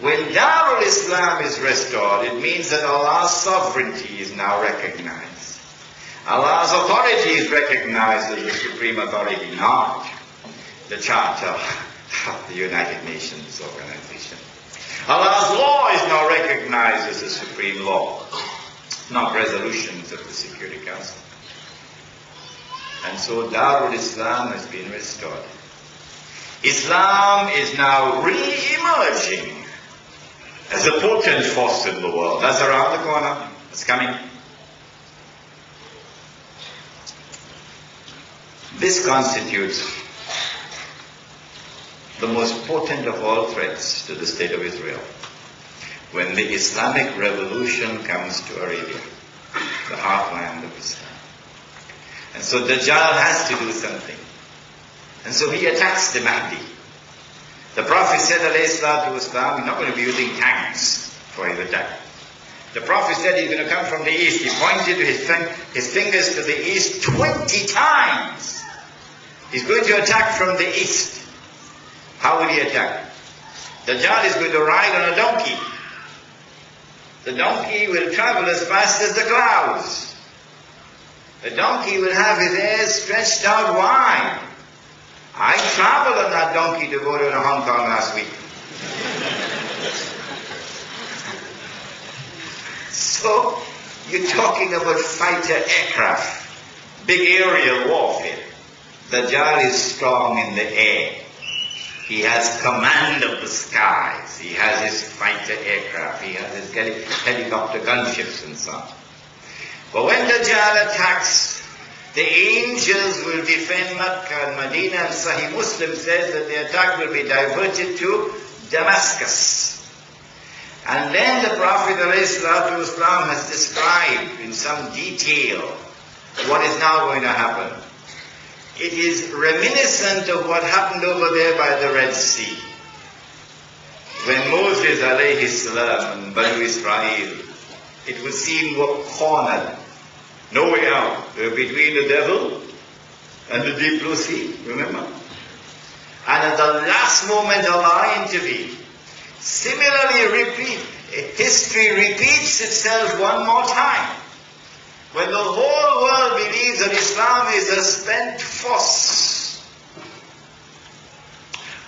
When Darul Islam is restored, it means that Allah's sovereignty is now recognized. Allah's authority is recognized as the supreme authority, not the Charter of the United Nations Organization. Allah's law is now recognized as the supreme law, not resolutions of the Security Council. And so Darul Islam has been restored. Islam is now re-emerging as a potent force in the world. That's around the corner. It's coming. This constitutes the most potent of all threats to the state of Israel. When the Islamic revolution comes to Arabia, the heartland of Islam. And so Dajjal has to do something. And so he attacks the Mahdi. The Prophet said, alayhi salatu wasalam, he's not going to be using tanks for his attack. The Prophet said he's going to come from the east. He pointed his fingers to the east 20 times. He's going to attack from the east. How will he attack? Dajjal is going to ride on a donkey. The donkey will travel as fast as the clouds. The donkey will have his ears stretched out wide. I traveled on that donkey to go to Hong Kong last week. So, you're talking about fighter aircraft, big aerial warfare. Dajjal is strong in the air. He has command of the skies. He has his fighter aircraft. He has his helicopter gunships and so on. But when Dajjal attacks, the angels will defend Makkah and Medina, and Sahih Muslim says that the attack will be diverted to Damascus. And then the Prophet ﷺ has described in some detail what is now going to happen. It is reminiscent of what happened over there by the Red Sea. When Moses alayhi salam and Banu Israel, it would seem were cornered. No way out. They were between the devil and the deep blue sea, remember? And at the last moment Allah intervened. Similarly, history repeats itself one more time. When the whole world believes that Islam is a spent force,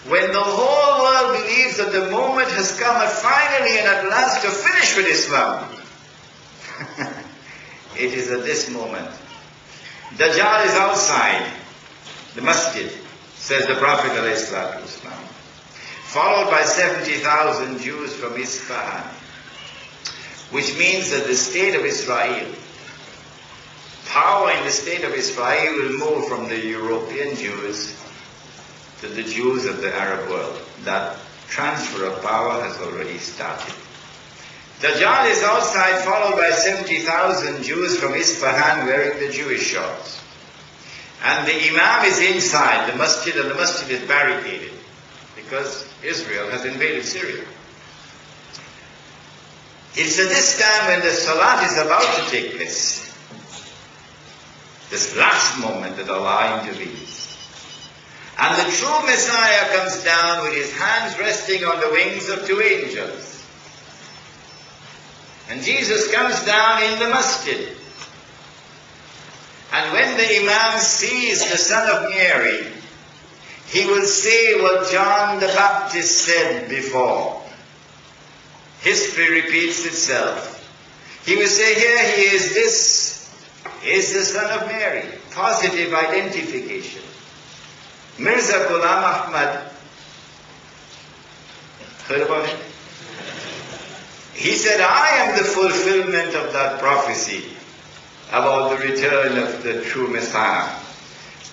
when the whole world believes that the moment has come finally and at last to finish with Islam, it is at this moment. Dajjal is outside the masjid, says the Prophet ﷺ, followed by 70,000 Jews from Isfahan, which means that the state of Israel, power in the state of Israel will move from the European Jews to the Jews of the Arab world. That transfer of power has already started. Dajjal is outside, followed by 70,000 Jews from Isfahan wearing the Jewish shorts. And the Imam is inside the masjid, and the masjid is barricaded because Israel has invaded Syria. It's at this time when the Salat is about to take place, this last moment, that Allah intervenes. And the true Messiah comes down with his hands resting on the wings of two angels. And Jesus comes down in the masjid. And when the Imam sees the son of Mary, he will say what John the Baptist said before. History repeats itself. He will say, here he is, this is the son of Mary. Positive identification. Mirza Ghulam Ahmad, heard about him? He said, I am the fulfillment of that prophecy about the return of the true Messiah.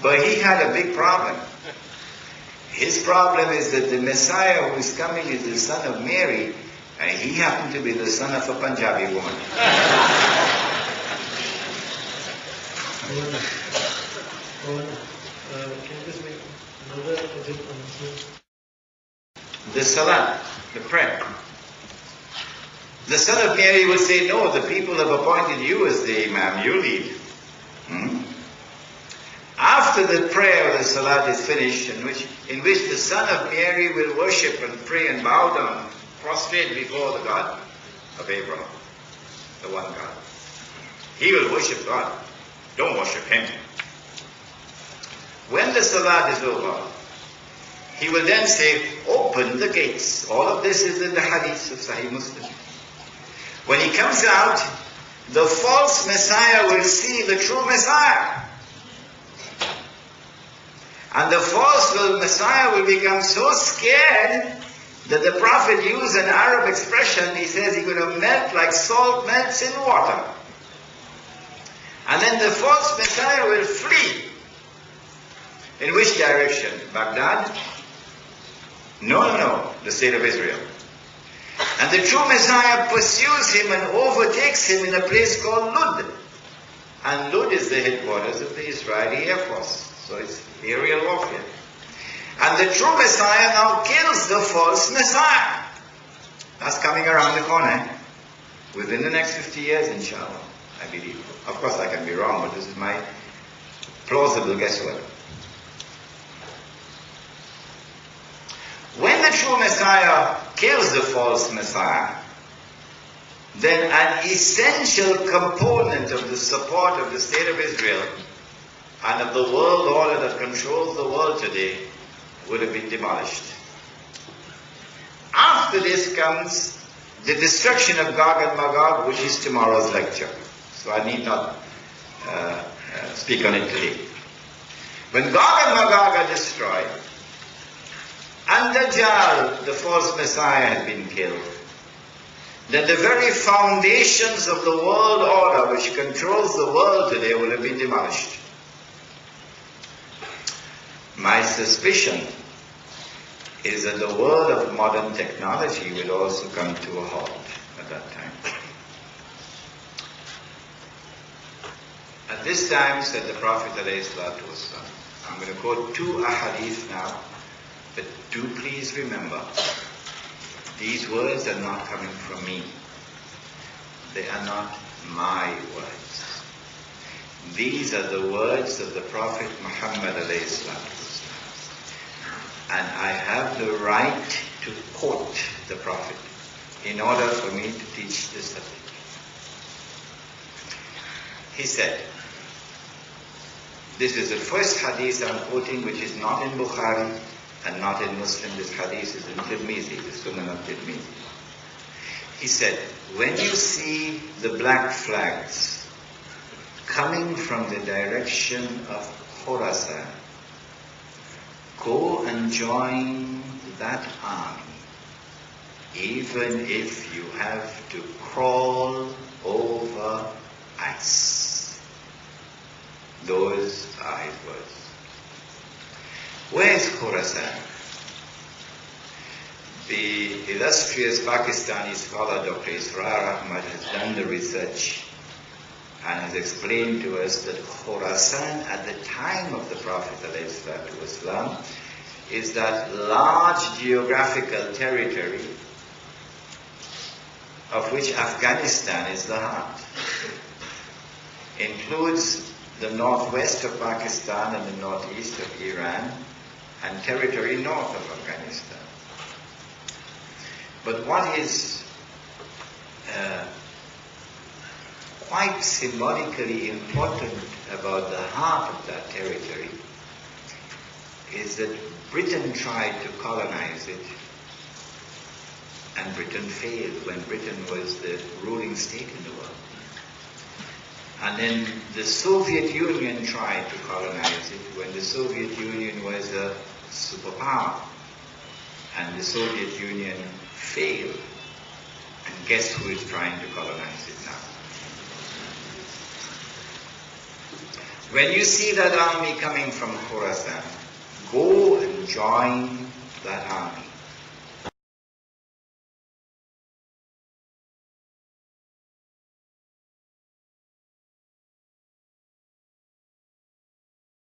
But he had a big problem. His problem is that the Messiah who is coming is the son of Mary, and he happened to be the son of a Punjabi woman. Can you just make another announcement? The Salat, the prayer. The son of Mary will say, no, the people have appointed you as the Imam, you lead. After the prayer of the Salat is finished, in which the son of Mary will worship and pray and bow down prostrate before the God of Abraham, the one God. He will worship God. Don't worship him. When the salat is over, he will then say, open the gates. All of this is in the hadith of Sahih Muslim. When he comes out, the false Messiah will see the true Messiah. And the false Messiah will become so scared that the Prophet used an Arab expression. He says he's going to melt like salt melts in water. And then the false Messiah will flee. In which direction? Baghdad? No. The state of Israel. And the true Messiah pursues him and overtakes him in a place called Lud. And Lud is the headquarters of the Israeli Air Force. So it's aerial warfare. And the true Messiah now kills the false Messiah. That's coming around the corner. Within the next 50 years, inshallah, I believe. Of course, I can be wrong, but this is my plausible guesswork. When the true Messiah kills the false Messiah, then an essential component of the support of the state of Israel and of the world order that controls the world today would have been demolished. After this comes the destruction of Gog and Magog, which is tomorrow's lecture. So I need not speak on it today. When Gog and Magog are destroyed, and Dajjal, the false Messiah, has been killed, then the very foundations of the world order which controls the world today will have been demolished. My suspicion is that the world of modern technology will also come to a halt at that time. At this time, said the Prophet ﷺ, I'm going to quote two ahadith now, but do please remember, these words are not coming from me. They are not my words. These are the words of the Prophet Muhammad ﷺ. And I have the right to quote the Prophet in order for me to teach this subject. He said, this is the first hadith I'm quoting, which is not in Bukhari and not in Muslim. This hadith is in Tirmidhi, the Sunan of Tirmidhi. He said, when you see the black flags coming from the direction of Khorasan, go and join that army, even if you have to crawl over ice. Those are his words. Where is Khorasan? The illustrious Pakistani scholar Dr. Azhar Ahmad has done the research and has explained to us that Khorasan at the time of the Prophet ﷺ is that large geographical territory of which Afghanistan is the heart. Includes the northwest of Pakistan and the northeast of Iran and territory north of Afghanistan. But what is quite symbolically important about the heart of that territory is that Britain tried to colonize it, and Britain failed when Britain was the ruling state in the world. And then the Soviet Union tried to colonize it when the Soviet Union was a superpower, and the Soviet Union failed. And guess who is trying to colonize it now? When you see that army coming from Khorasan, go and join that army.